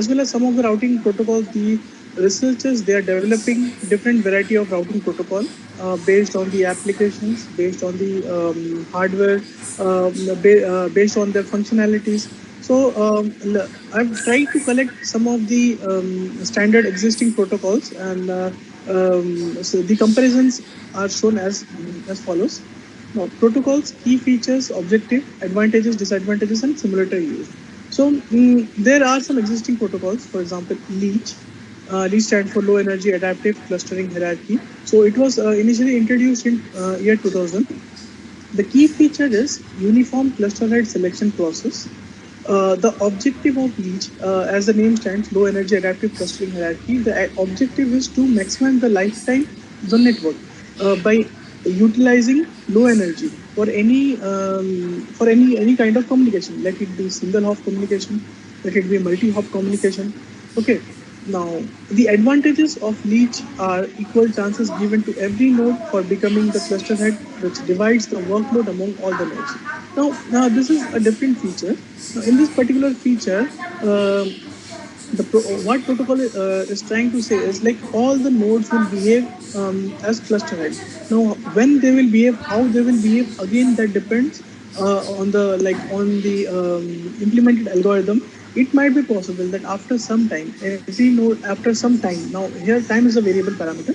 as well as some of the routing protocols. The researchers, they are developing different variety of routing protocol based on the applications, based on the hardware, based on their functionalities. So I've tried to collect some of the standard existing protocols, and so the comparisons are shown as follows. Now, protocols, key features, objective, advantages, disadvantages, and simulator use. So there are some existing protocols. For example, LEACH. LEACH stands for Low Energy Adaptive Clustering Hierarchy. So it was initially introduced in year 2000. The key feature is uniform cluster head selection process. The objective of LEACH, as the name stands, Low Energy Adaptive Clustering Hierarchy, the objective is to maximize the lifetime of the network by utilizing low energy for any kind of communication. Let it be single hop communication, let it be multi hop communication. Okay. Now, the advantages of LEACH are equal chances given to every node for becoming the cluster head, which divides the workload among all the nodes. Now this is a different feature. Now, in this particular feature, uh, what protocol is trying to say is like all the nodes will behave as cluster head. Now, when they will behave, how they will behave, again that depends on the implemented algorithm. It might be possible that after some time, every node after some time. Now, here time is a variable parameter.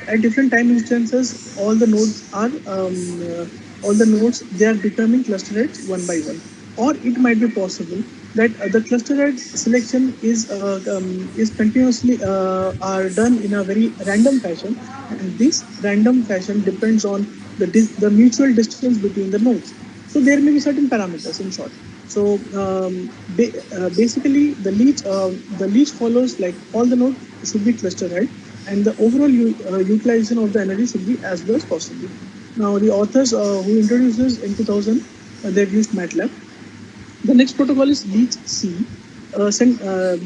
At different time instances, all the nodes, they are becoming cluster heads one by one. Or it might be possible that the cluster head selection is continuously are done in a very random fashion, and this random fashion depends on the mutual distance between the nodes. So there may be certain parameters in short. So basically, the leech follows like all the nodes should be cluster head, and the overall utilization of the energy should be as low as possible. Now, the authors who introduced this in 2000, they've used MATLAB. The next protocol is LEACH C.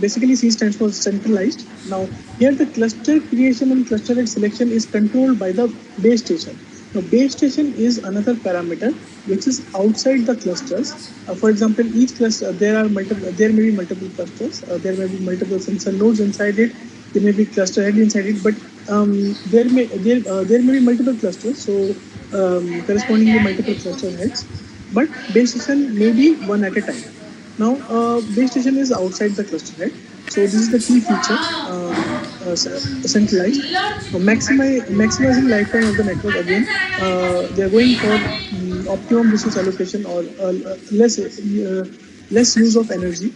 Basically, C stands for centralized. Now, here the cluster creation and cluster head selection is controlled by the base station. Now, base station is another parameter which is outside the clusters. For example, each cluster there may be multiple clusters. There may be multiple sensor nodes inside it. There may be cluster head inside it, but there may be multiple clusters. So correspondingly multiple cluster heads, but base station may be one at a time. Now, base station is outside the cluster head. So this is the key feature, centralized. Maximizing lifetime of the network. Again, they are going for optimum resource allocation or less use of energy.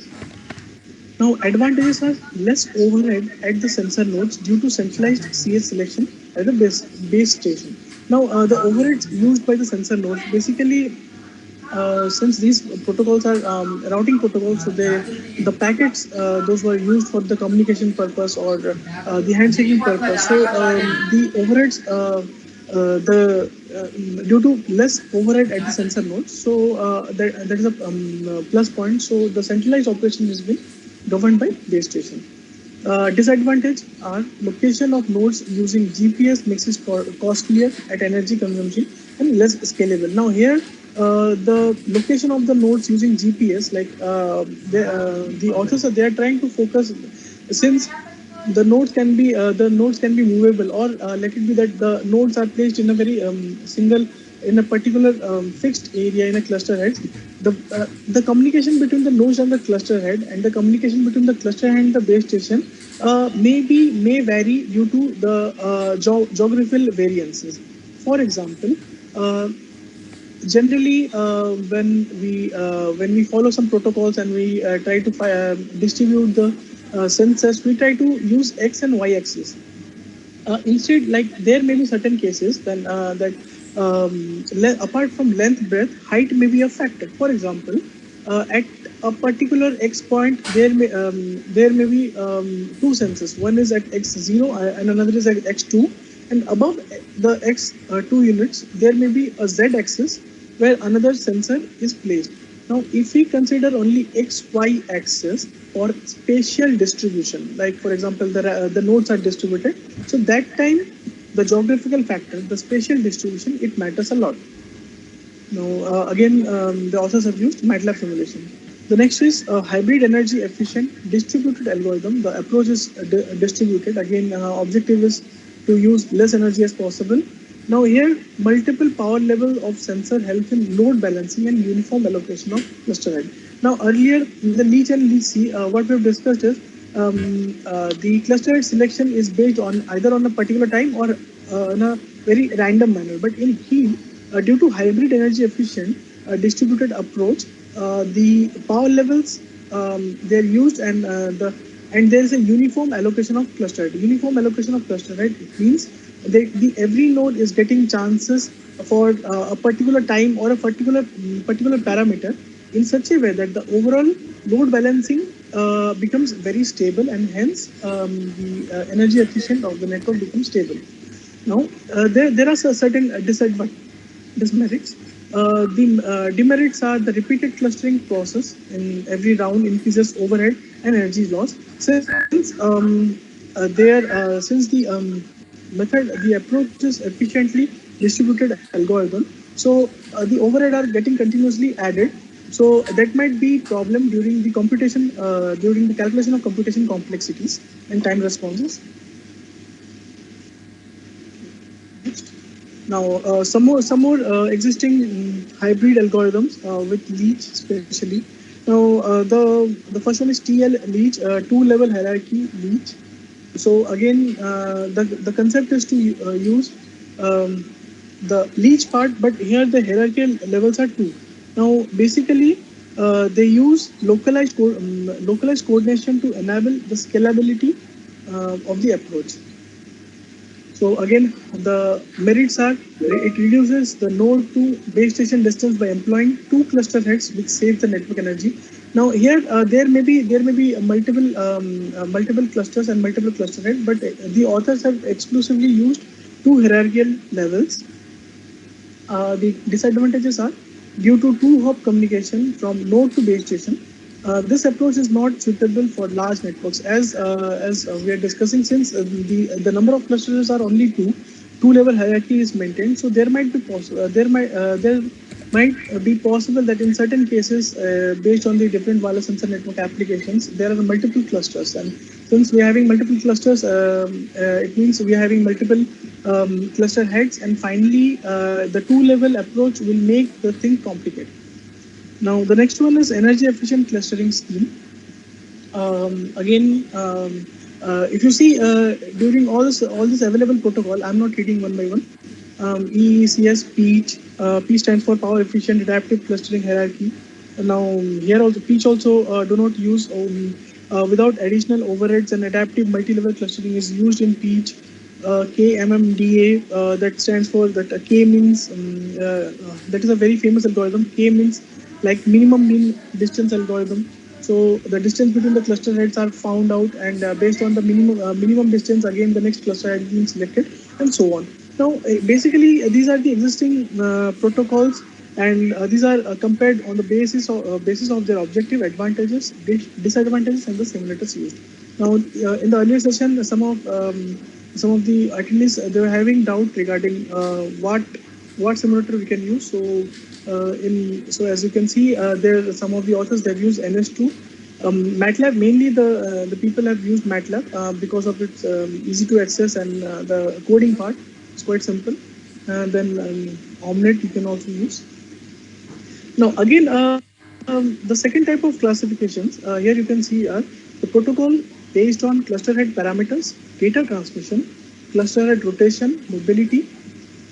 Now, advantages are less overhead at the sensor nodes due to centralized CS selection at the base station. Now, the overheads used by the sensor nodes, basically, since these protocols are routing protocols, so the packets those were used for the communication purpose or the handshaking purpose. So the overheads, the due to less overhead at the sensor nodes, so that is a plus point. So the centralized operation has been governed by base station. Disadvantage are location of nodes using GPS makes it costlier at energy consumption and less scalable. Now here, the location of the nodes using GPS, like the authors are they are trying to focus, since the nodes can be movable, or let it be that the nodes are placed in a very single in a particular fixed area in a cluster head. The communication between the nodes and the cluster head, and the communication between the cluster head and the base station may vary due to the geographical variances. For example, generally when we follow some protocols and we try to distribute the sensors, we try to use x and y axis. Instead, like there may be certain cases then that apart from length, breadth, height may be a factor. For example, at a particular x point, there may be two sensors. One is at x0 and another is at x2. And above the x2 units, there may be a z-axis where another sensor is placed. Now, if we consider only x-y axis for spatial distribution, like for example, the nodes are distributed, so that time the geographical factor, the spatial distribution, it matters a lot. Now, again, the authors have used MATLAB simulation. The next is a hybrid energy efficient distributed algorithm. The approach is distributed. Again, objective is to use less energy as possible. Now here, multiple power level of sensor help in load balancing and uniform allocation of cluster head. Now earlier in the leech and leech C, what we have discussed is the cluster head selection is based on either on a particular time or in a very random manner. But in heat, due to hybrid energy efficient distributed approach, the power levels they're used and there is a uniform allocation of cluster. Uniform allocation of cluster, right? It means the every node is getting chances for a particular time or a particular parameter in such a way that the overall load balancing becomes very stable, and hence the energy efficient of the network becomes stable. Now, there are certain demerits. The demerits are the repeated clustering process in every round increases overhead and energy loss. Since the approach is efficiently distributed algorithm, so the overhead are getting continuously added. So that might be problem during the calculation of computation complexities and time responses. Now, some more existing hybrid algorithms with leech, especially. Now, the first one is TL leech, two-level hierarchy leech. So again, the concept is to use um, the leech part, but here the hierarchical levels are two. Now, basically, they use localized coordination to enable the scalability of the approach. So again, the merits are it reduces the node to base station distance by employing two cluster heads, which saves the network energy. Now here there may be multiple clusters and multiple cluster heads, but the authors have exclusively used two hierarchical levels. The disadvantages are due to two-hop communication from node to base station. This approach is not suitable for large networks, as we are discussing. Since the number of clusters are only two-level hierarchy is maintained. So there might be possible that in certain cases, based on the different wireless sensor network applications, there are multiple clusters, and since we are having multiple clusters, it means we are having multiple cluster heads, and finally, the two-level approach will make the thing complicated. Now, the next one is energy efficient clustering scheme. Again, if you see during all this available protocol, I'm not reading one by one. EECS PEACH. P stands for Power Efficient Adaptive Clustering Hierarchy. Now here also PEACH also do not use without additional overheads, and adaptive multi-level clustering is used in PEACH. KMMDA, that stands for that K means that is a very famous algorithm. K means like minimum mean distance algorithm. So the distance between the cluster heads are found out, and based on the minimum distance, again the next cluster head being selected, and so on. Now, basically, these are the existing protocols, and these are compared on the basis of their objective, advantages, disadvantages, and the simulators used. Now, in the earlier session, some of the attendees they were having doubt regarding what simulator we can use. So as you can see, there some of the authors they've used NS2. MATLAB, mainly the people have used MATLAB because of its easy to access, and the coding part is quite simple. And then Omnet you can also use. Now again, the second type of classifications, here you can see the protocol based on cluster head parameters, data transmission, cluster head rotation, mobility,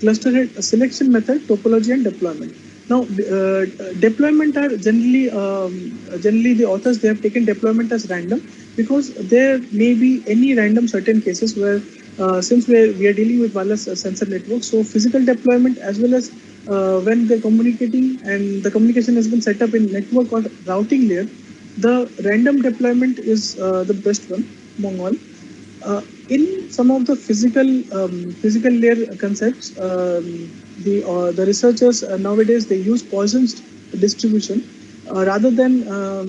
cluster head selection method, topology, and deployment. Now, deployment are generally the authors they have taken deployment as random, because there may be any random certain cases where since we are dealing with wireless sensor networks, so physical deployment as well as when they're communicating and the communication has been set up in network or routing layer, the random deployment is the best one among all. In some of the physical layer concepts, the researchers nowadays they use Poisson's distribution rather than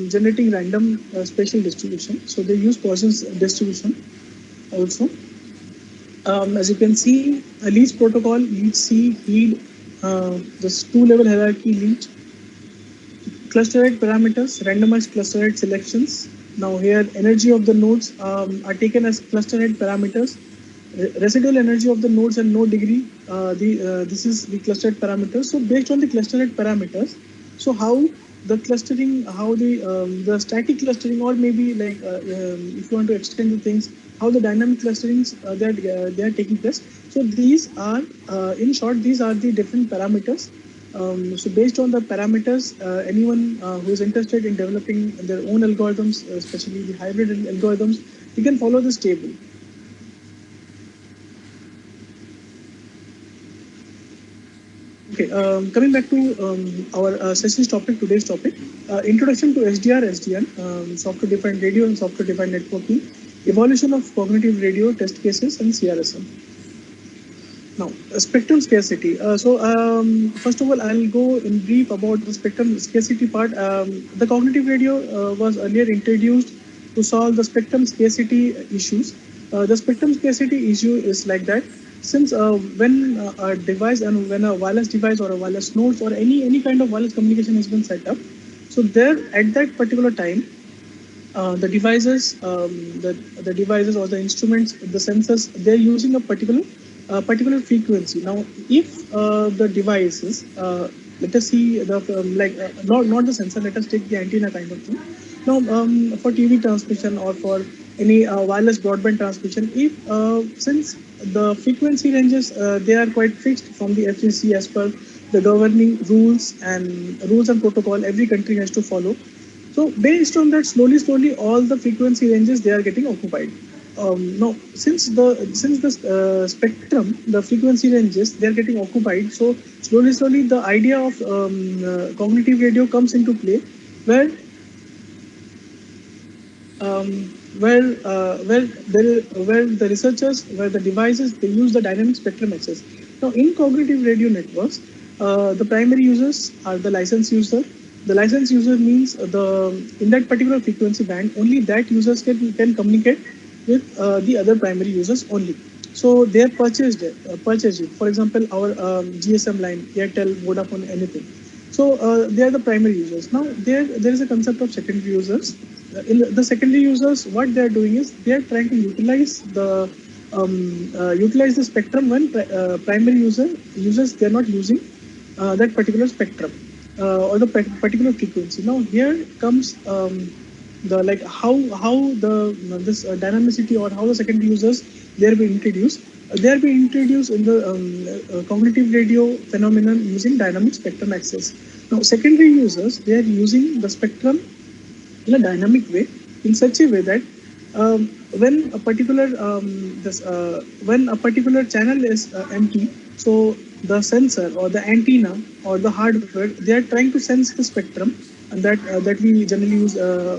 generating random spatial distribution. So they use Poisson's distribution also. As you can see, a leech protocol, leech C, heed, this two-level hierarchy leech, cluster rate parameters, randomized cluster rate selections. Now here energy of the nodes are taken as cluster rate parameters. Residual energy of the nodes and node degree, this is the cluster rate parameters. So based on the cluster rate parameters, so how the clustering, how the static clustering, or maybe like if you want to extend the things, how the dynamic clusterings they are taking place. So these are in short, these are the different parameters. So based on the parameters, anyone who is interested in developing their own algorithms, especially the hybrid algorithms, you can follow this table. Okay, coming back to our session's topic, today's topic, introduction to SDR, SDN, software-defined radio and software-defined networking, evolution of cognitive radio, test cases, and CRSM. Now, spectrum scarcity. First of all, I'll go in brief about the spectrum scarcity part. The cognitive radio was earlier introduced to solve the spectrum scarcity issues. The spectrum scarcity issue is like that. Since when a device and when a wireless device or a wireless nodes or any kind of wireless communication has been set up, so there at that particular time, the devices, the devices or the instruments, the sensors, they're using a particular frequency. Now, if the devices, let us see the not the sensor. Let us take the antenna kind of thing. Now, for TV transmission or for any wireless broadband transmission, if since the frequency ranges they are quite fixed from the FCC as per the governing rules and protocol every country has to follow. So based on that, slowly, all the frequency ranges they are getting occupied. Now, since the spectrum, the frequency ranges they are getting occupied. So slowly, the idea of cognitive radio comes into play, where where the researchers, where the devices, they use the dynamic spectrum access. Now, in cognitive radio networks, the primary users are the license user. The license user means in that particular frequency band, only that users can communicate with the other primary users only. So they are purchased it. For example, our GSM line, Airtel, Vodafone, anything. So they are the primary users. Now there is a concept of secondary users. In the secondary users, what they are doing is they are trying to utilize the spectrum when primary users they are not using that particular spectrum or the particular frequency. Now here comes the like how the this dynamicity or how the secondary users they are being introduced. They are being introduced in the cognitive radio phenomenon using dynamic spectrum access. Now secondary users they are using the spectrum in a dynamic way, in such a way that when a particular when a particular channel is empty, so the sensor or the antenna or the hardware they are trying to sense the spectrum, and that we generally use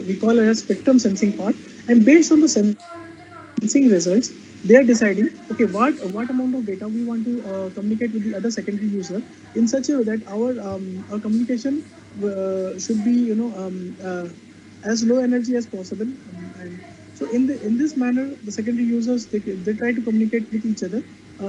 we call it as spectrum sensing part. And based on the sensing results, they are deciding, okay, what amount of data we want to communicate with the other secondary user in such a way that our communication should be as low energy as possible. And so in this manner, the secondary users they try to communicate with each other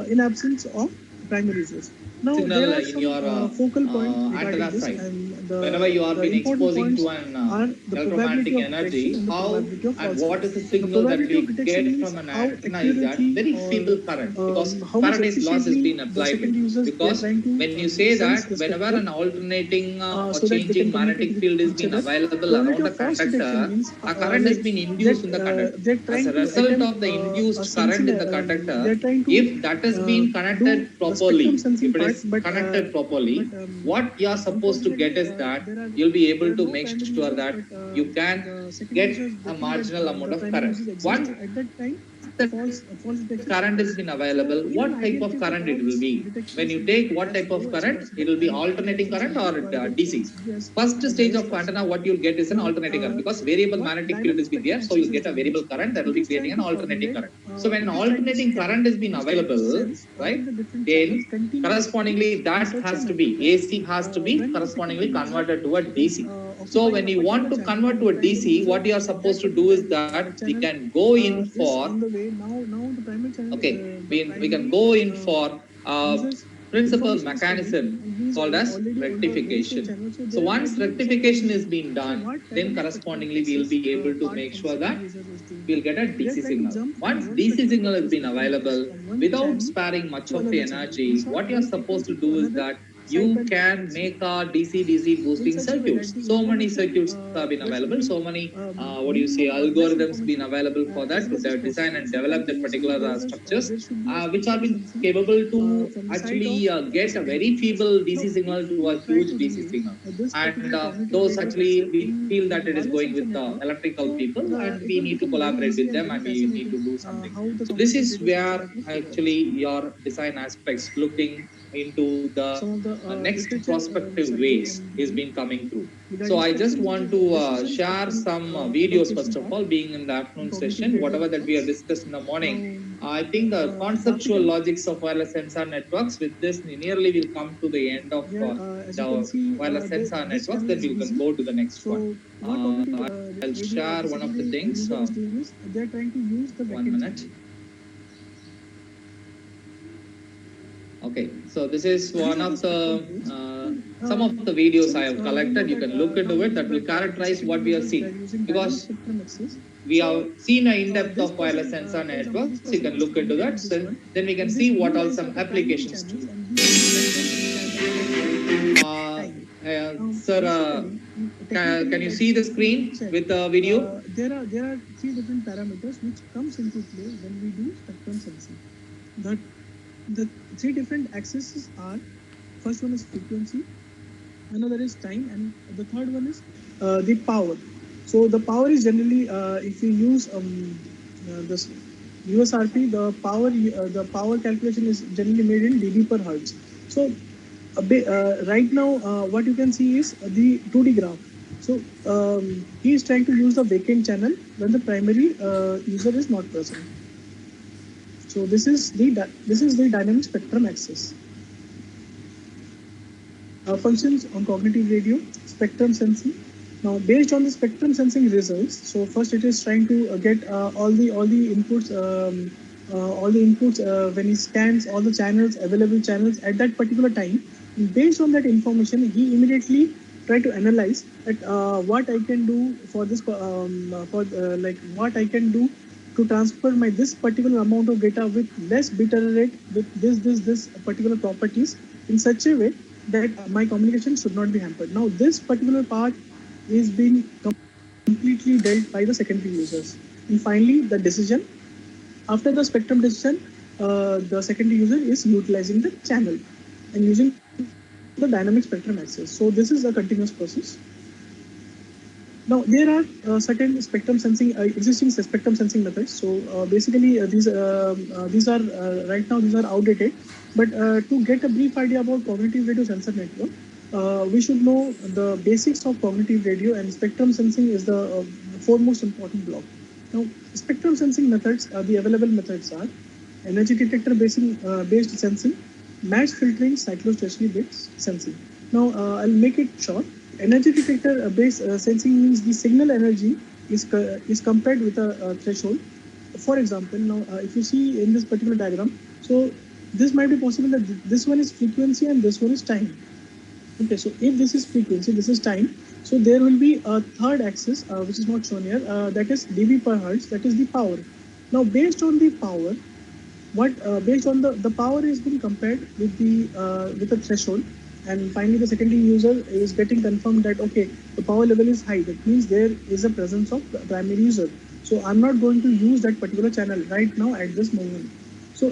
in absence of primary users. Now Signal there are in some your focal points regarding antenna this, side. and Whenever you are the been important exposing points to an are the probability electromagnetic of detection energy, and the how probability of and false what alarm. is the The signal that probability we of detection get means from an how antenna is that accurately very or feeble current, because how much current is loss is efficiently being the applied with. secondary users they are Because trying to when you say sense that the whenever spectrum an alternating or so that they can changing communicate magnetic with field is each being other. available Probability around of the false detection conductor, means a current has like been that induced in the conductor. they're As trying a to result attempt of the a induced current sensing. in the conductor, They're trying to if that has been do connected the spectrum properly, sensing if it part, is connected properly, what you are supposed to get is that you'll be there able are to no make primary sure users, that but you can the secondary get users they a think that marginal amount the of primary current. users exist. Once So at that time, the false detection current has happens. been So available, in an what type ideal of case, the current it will false be? detection When you should take be what as type of low as current, possible, it will be and the alternating detection current should be or provided DC. should be as First high stage as of possible. antenna, what you'll get is an Now, alternating current, because variable what magnetic field dynamic is be there, spectrum so you'll access is get a doing variable is current that will it be is creating trying an to alternating formulate, current. So when an it is trying to alternating scan, current has been it is trying to available, sense all right? the different channels Then continuously correspondingly in that such a has to manner be that AC has to be when the correspondingly secondary user converted to a is DC. So occupying when a you particular want to channel convert and the to a primary DC, user what you are at that supposed to particular do is time that we channel can go in is for on the way. Now the primary channel okay, the we can primary go in for users principal mechanism called as rectification. So once rectification is being done, then correspondingly we'll be able to make sure that we'll get a DC signal. Once DC signal has been available, without sparing much of the energy, what you're supposed to do is that you can make a DC-DC boosting circuits. So many circuits have been available. So many, algorithms been available for that to design and develop that particular structures, which have been capable to actually get a very feeble DC signal to a huge DC signal. And those actually we feel that it is going with the electrical people, and we need to collaborate with them, and we need to do something. So this is where actually your design aspects looking into the next prospective ways is been coming through. So I just want to share some videos first of all, being in the afternoon session, whatever that we have discussed in the morning. I think the conceptual logics of wireless sensor networks, with this nearly will come to the end of the wireless sensor networks, then we can go to the next one. I'll share one of the things. They're trying to use the 1 minute. Okay, so this is one of the some of the videos I have collected. You can look into it. That will characterize what we have seen, because we have seen an in-depth of wireless sensor networks. You can look into that. So then we can see what are some applications to. Sir, can you see the screen with the video? There are three different parameters which comes into play when we do spectrum sensing. The three different axes are, first one is frequency, another is time, and the third one is the power. So the power is generally, if you use this USRP, the power calculation is generally made in dB per hertz. So right now, what you can see is the 2D graph. So he is trying to use the vacant channel when the primary user is not present. So this is the dynamic spectrum axis. Functions on cognitive radio, spectrum sensing. Now, based on the spectrum sensing results, so first it is trying to get all the inputs, when he scans all the channels, available channels at that particular time. Based on that information, he immediately try to analyze that what I can do for this, what I can do to transfer this particular amount of data with less bit error rate, with this particular properties, in such a way that my communication should not be hampered. Now, this particular part is being completely dealt by the secondary users. And finally, the decision. After the spectrum decision, the secondary user is utilizing the channel and using the dynamic spectrum axis. So this is a continuous process. Now, there are certain spectrum sensing, existing spectrum sensing methods. So basically, these are right now, these are outdated. But to get a brief idea about cognitive radio sensor network, we should know the basics of cognitive radio, and spectrum sensing is the foremost important block. Now, spectrum sensing methods, the available methods are energy detector based sensing, match filtering, cyclostationary based sensing. Now, I'll make it short. Energy detector based sensing means the signal energy is compared with a threshold. For example, now if you see in this particular diagram, so this might be possible that this one is frequency and this one is time. Okay, so if this is frequency, this is time. So there will be a third axis which is not shown here. That is dB per hertz. That is the power. Now, based on the power, based on the power is being compared with the threshold. And finally, the secondary user is getting confirmed that, okay, the power level is high. That means there is a presence of the primary user. So I'm not going to use that particular channel right now at this moment. So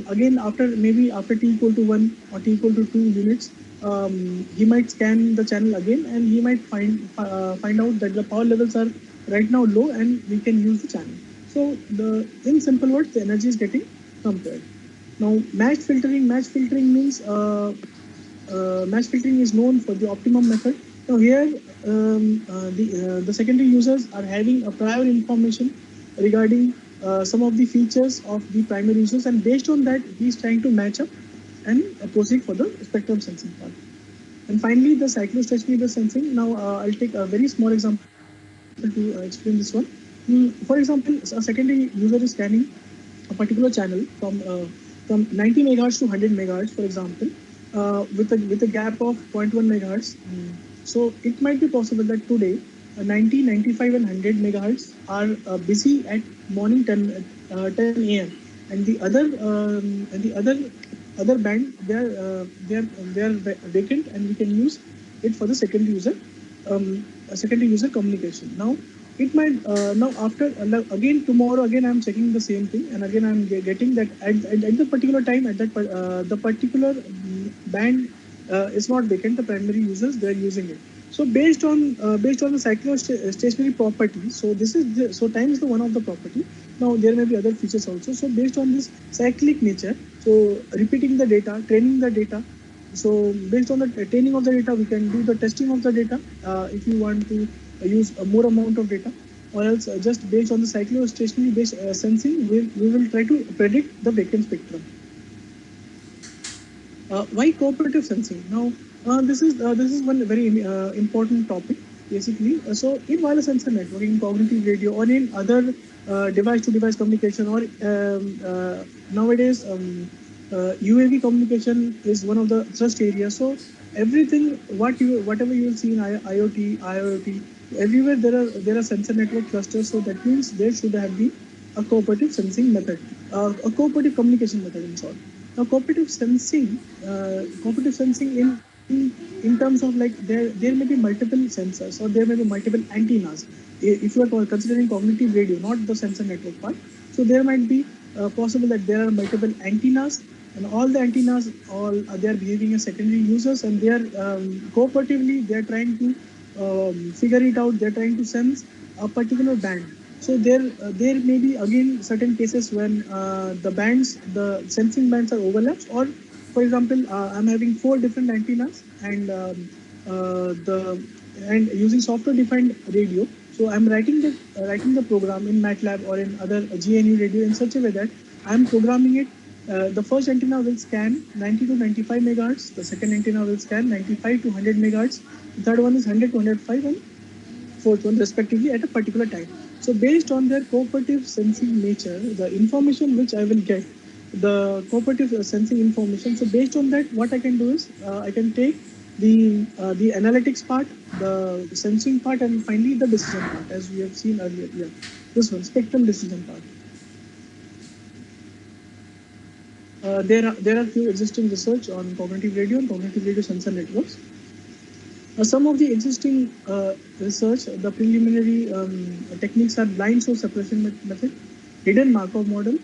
again, after t equal to 1 or t equal to 2 units, he might scan the channel again, and he might find out that the power levels are right now low, and we can use the channel. So in simple words, the energy is getting compared. Now, match filtering means match filtering is known for the optimum method. Now here, the secondary users are having a prior information regarding some of the features of the primary users, and based on that, he is trying to match up and proceed for the spectrum sensing part. And finally, the cyclostationary sensing. Now, I'll take a very small example to explain this one. For example, a secondary user is scanning a particular channel from from 90 megahertz to 100 megahertz, for example, with a gap of 0.1 megahertz. So it might be possible that today 90, 95, and 100 megahertz are busy at morning 10 a.m. and the other band they are vacant, and we can use it for the secondary user communication. Now it might now after again tomorrow again I'm checking the same thing, and again I'm getting that at the particular time at that the particular band is not vacant. The primary users, they are using it. So based on the cyclostationary property, so so time is the one of the property. Now there may be other features also. So based on this cyclic nature, so repeating the data, training the data. So based on the training of the data, we can do the testing of the data if you want to use a more amount of data, or else just based on the cyclostationary based sensing, we will try to predict the vacant spectrum. Why cooperative sensing? Now, this is one very important topic. Basically, so in wireless sensor network, in cognitive radio, or in other device-to-device communication, or nowadays UAV communication is one of the thrust areas. So everything, whatever you will see in IoT, everywhere there are sensor network clusters. So that means there should have been a cooperative sensing method, a cooperative communication method in short. Now, cooperative sensing in terms of like there may be multiple sensors, or there may be multiple antennas. If you are considering cognitive radio, not the sensor network part, so there might be possible that there are multiple antennas, and all the antennas they are behaving as secondary users, and they are cooperatively they are trying to figure it out. They are trying to sense a particular band. So there may be again certain cases when the sensing bands are overlaps, or for example, I'm having 4 different antennas, and the and using software defined radio. So I'm writing the program in MATLAB or in other GNU radio in such a way that I'm programming it. The first antenna will scan 90 to 95 megahertz. The second antenna will scan 95 to 100 megahertz. The third one is 100 to 105, and fourth one respectively at a particular time. So based on their cooperative sensing nature, the information which I will get, the cooperative sensing information. So based on that, what I can do is I can take the analytics part, the sensing part, and finally the decision part, as we have seen earlier. Yeah, this one, spectrum decision part. There are few existing research on cognitive radio and cognitive radio sensor networks. Some of the existing research, the preliminary techniques are blind source suppression method, hidden Markov model,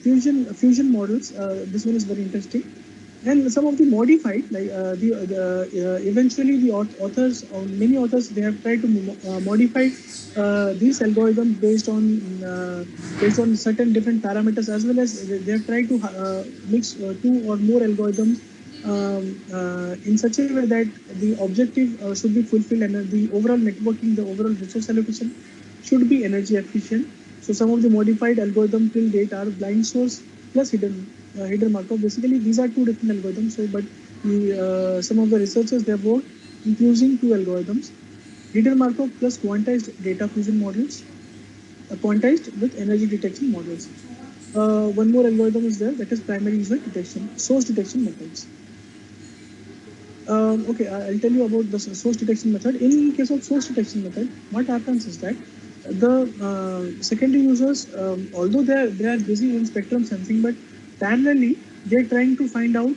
fusion models. This one is very interesting. And some of the modified, like eventually the authors, or many authors, they have tried to modify these algorithms based on certain different parameters, as well as they have tried to mix 2 or more algorithms in such a way that the objective should be fulfilled, and the overall networking, the overall resource allocation should be energy efficient. So some of the modified algorithm till date are blind source plus hidden Markov. Basically, these are 2 different algorithms. So, but some of the researchers, they have worked using 2 algorithms: hidden Markov plus quantized data fusion models, quantized with energy detection models. One more algorithm is there, that is primary user detection, source detection methods. Okay, I'll tell you about the source detection method. In case of source detection method, what happens is that the secondary users, although they are busy in spectrum sensing, but parallelly they're trying to find out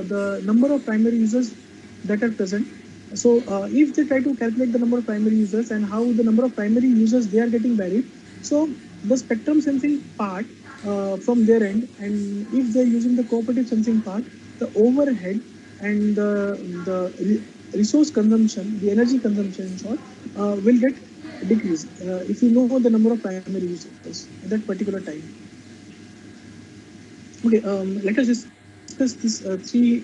the number of primary users that are present. So if they try to calculate the number of primary users and how the number of primary users they are getting varied, so the spectrum sensing part from their end, and if they're using the cooperative sensing part, the overhead and the resource consumption, the energy consumption in short, will get decreased if you know the number of primary users at that particular time. Okay, let us discuss these three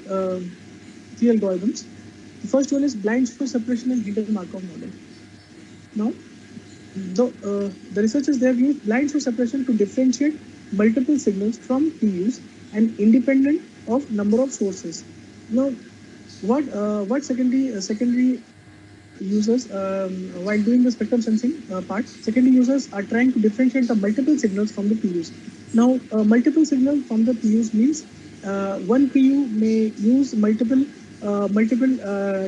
algorithms. The first one is blind source suppression and hidden Markov model. Now, the researchers, they have used blind source suppression to differentiate multiple signals from PUs and independent of number of sources. Now, what secondary users while doing the spectrum sensing part. Secondly, users are trying to differentiate the multiple signals from the PUs. Now, multiple signal from the PUs means one PU may use multiple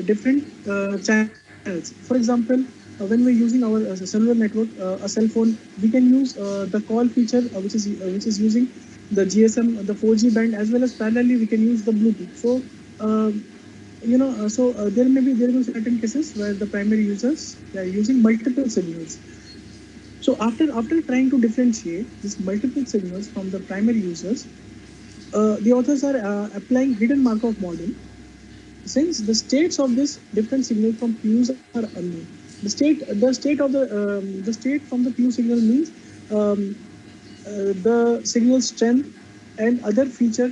different channels. For example, when we're using our cellular network, a cell phone, we can use the call feature, which is using the GSM, the 4G band, as well as parallelly we can use the Bluetooth. So there may be certain cases where the primary users, they are using multiple signals. So after trying to differentiate these multiple signals from the primary users, the authors are applying hidden Markov model. Since the states of this different signal from PUs are unknown, the state from the PU signal means um, the signal strength and other feature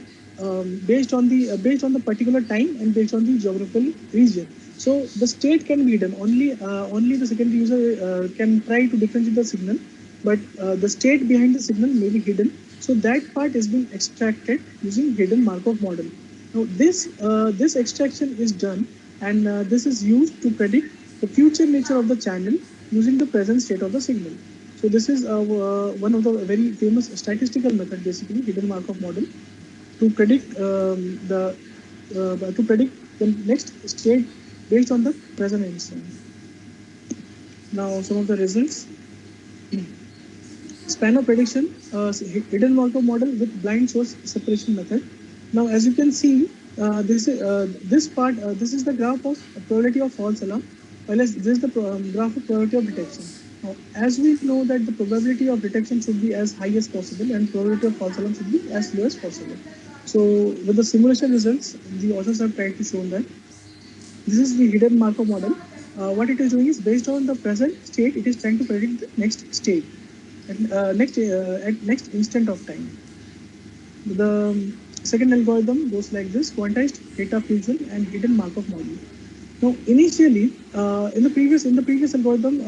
based on the particular time and based on the geographical region. So the state can be hidden. Only the secondary user can try to differentiate the signal, but the state behind the signal may be hidden. So that part is being extracted using hidden Markov model. Now this extraction is done, and this is used to predict the future nature of the channel using the present state of the signal. So this is one of the very famous statistical method, basically hidden Markov model, to predict the next state based on the present instant. Now some of the results: span of prediction, hidden Markov model with blind source separation method. Now as you can see, this is the graph of probability of false alarm, while as this is the graph of probability of detection. Now, as we know that the probability of detection should be as high as possible and probability of false alarm should be as low as possible. So with the simulation results, the authors have tried to show that this is the hidden Markov model. What it is doing is, based on the present state, it is trying to predict the next state at next instant of time. The second algorithm goes like this: quantized data fusion and hidden Markov model. Now, initially, in the previous algorithm,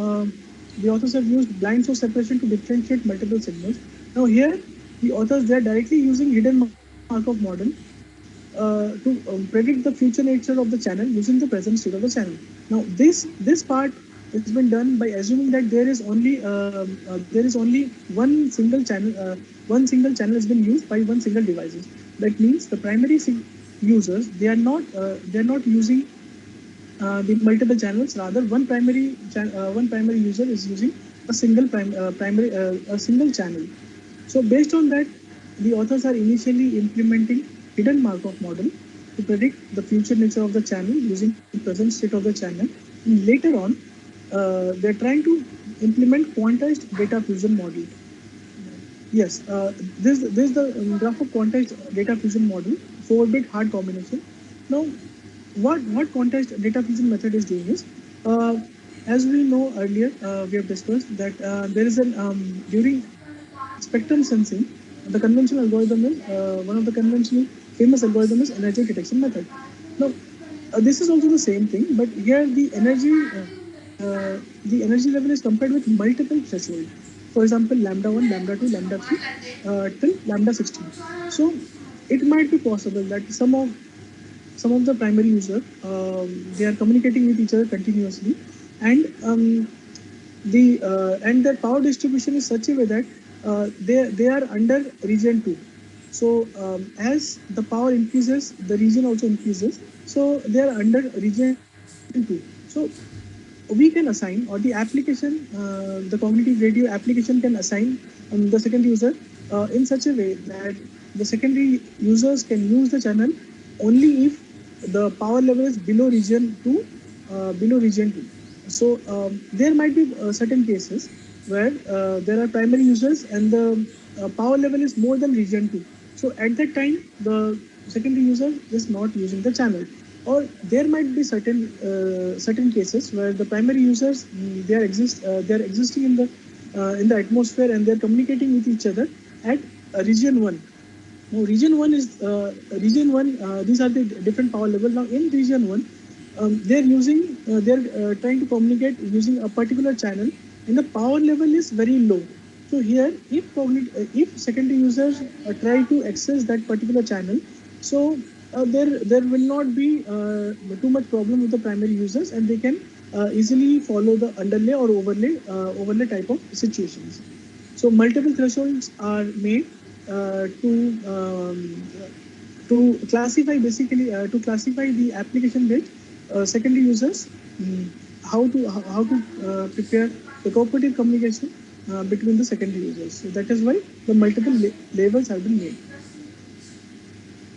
the authors have used blind source separation to differentiate multiple signals. Now, here, the authors, they are directly using hidden Markov model to predict the future nature of the channel using the present state of the channel. Now, this part has been done by assuming that there is only one single channel has been used by one single devices. That means the primary users, they are not using the multiple channels. Rather, one primary user is using a single channel. So based on that, the authors are initially implementing hidden Markov model to predict the future nature of the channel using present state of the channel. And later on, they're trying to implement quantized data fusion model. Yes, this is the graph of quantized data fusion model, 4-bit hard combination. Now, what quantized data fusion method is doing is, uh, as we know earlier, we have discussed that there is an during spectrum sensing, the conventional algorithm is one of the conventional famous algorithm is energy detection method. Now, this is also the same thing, but here the energy level is compared with multiple threshold. For example, lambda 1, lambda 2, lambda 3, till lambda 16. So it might be possible that some of the primary user, they are communicating with each other continuously, and their power distribution is such a way that they are under region 2. So as the power increases, the region also increases. So they are under region 2. So we can assign, or the cognitive radio application can assign the secondary user in such a way that the secondary users can use the channel only if the power level is below region 2. So there might be certain cases where there are primary users and the power level is more than region 2. So at that time, the secondary user is not using the channel. Or there might be certain cases where the primary users, they are existing in the atmosphere, and they are communicating with each other at region 1. Now, region one. These are the different power level. Now, in region one, they're trying to communicate using a particular channel, and the power level is very low. So here, if secondary users try to access that particular channel, so there will not be too much problem with the primary users, and easily follow the underlay or overlay type of situations. So multiple thresholds are made to classify basically to classify the application rate, secondary users, how to prepare the cooperative communication between the secondary users. So that is why the multiple labels have been made.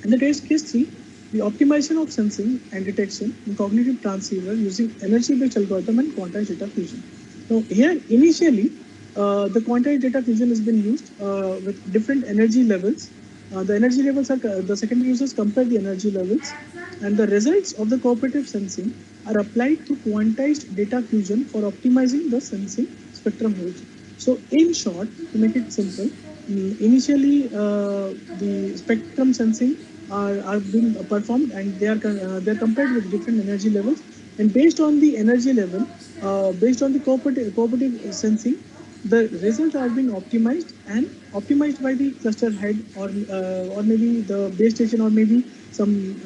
In the case 3, the optimization of sensing and detection in cognitive transceiver using energy-based algorithm and quantized data fusion. Now here initially the quantized data fusion has been used with different energy levels. The energy levels are the secondary users compare the energy levels, and the results of the cooperative sensing are applied to quantized data fusion for optimizing the sensing spectrum holds. So in short, to make it simple, initially the spectrum sensing are being performed, and they are compared with different energy levels, and based on the energy level, based on the cooperative sensing, the results are being optimized and optimized by the cluster head, or maybe the base station, or maybe some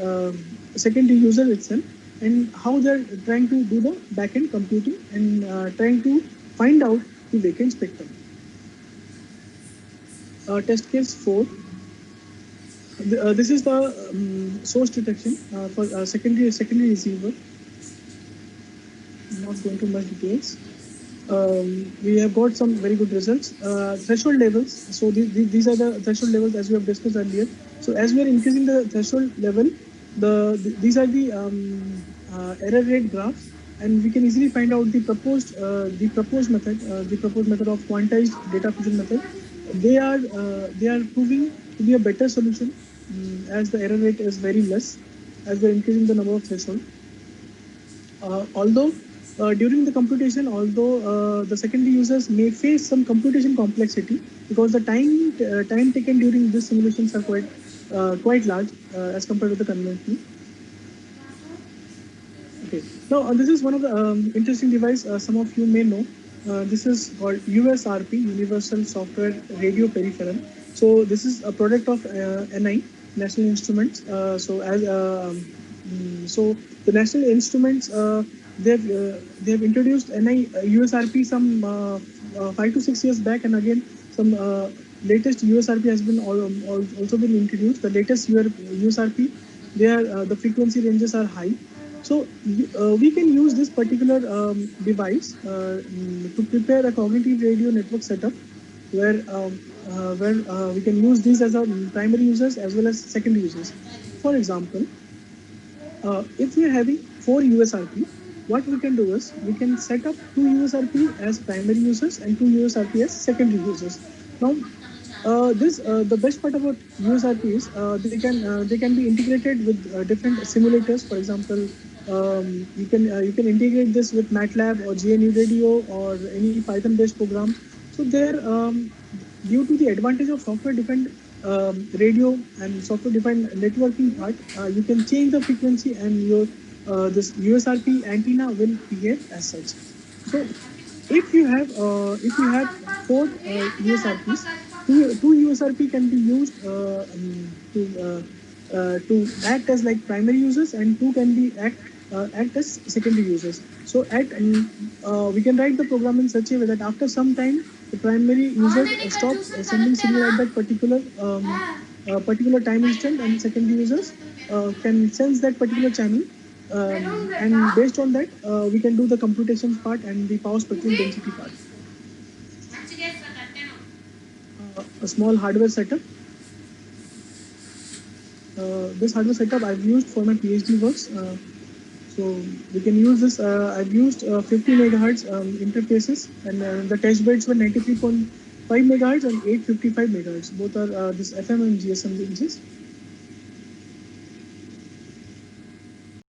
secondary user itself, and how they're trying to do the backend computing and trying to find out the vacant spectrum. Test case 4. This is the source detection for secondary receiver. I'm not going to much details. We have got some very good results. Threshold levels. So these are the threshold levels as we have discussed earlier. So as we are increasing the threshold level, these are the error rate graphs, and we can easily find out the proposed method of quantized data fusion method. They are proving to be a better solution, as the error rate is very less as we are increasing the number of threshold. Although during the computation, although the secondary users may face some computation complexity, because the time taken during these simulations are quite large as compared to the conventional. Okay. Now this is one of the interesting device some of you may know. This is called USRP, Universal Software Radio Peripheral. So this is a product of NI, National Instruments. So the National Instruments, they have introduced NI USRP some 5 to 6 years back, and again some latest USRP has been also been introduced. The latest USRP, the frequency ranges are high. So we can use this particular device to prepare a cognitive radio network setup, where we can use these as our primary users as well as secondary users. For example, if we are having 4 USRP, what we can do is we can set up 2 USRP as primary users and 2 USRP as secondary users. Now, the best part about USRP is they can be integrated with different simulators. For example, you can integrate this with MATLAB or GNU Radio or any Python-based program. So there, due to the advantage of software-defined radio and software-defined networking part, you can change the frequency, and your this USRP antenna will behave as such. So if you have 4 USRPs, two USRP can be used to act as like primary users, and two can be act as secondary users. So we can write the program in such a way that after some time the primary user stops sending signal at that particular time instant, and secondary users can sense that particular channel, and based on that we can do the computation part and the power spectrum density part. A small hardware setup. This hardware setup I've used for my PhD works. So we can use this. I've used 50 megahertz interfaces, and the test beds were 93.5 megahertz and 855 megahertz. Both are this FM and GSM ranges.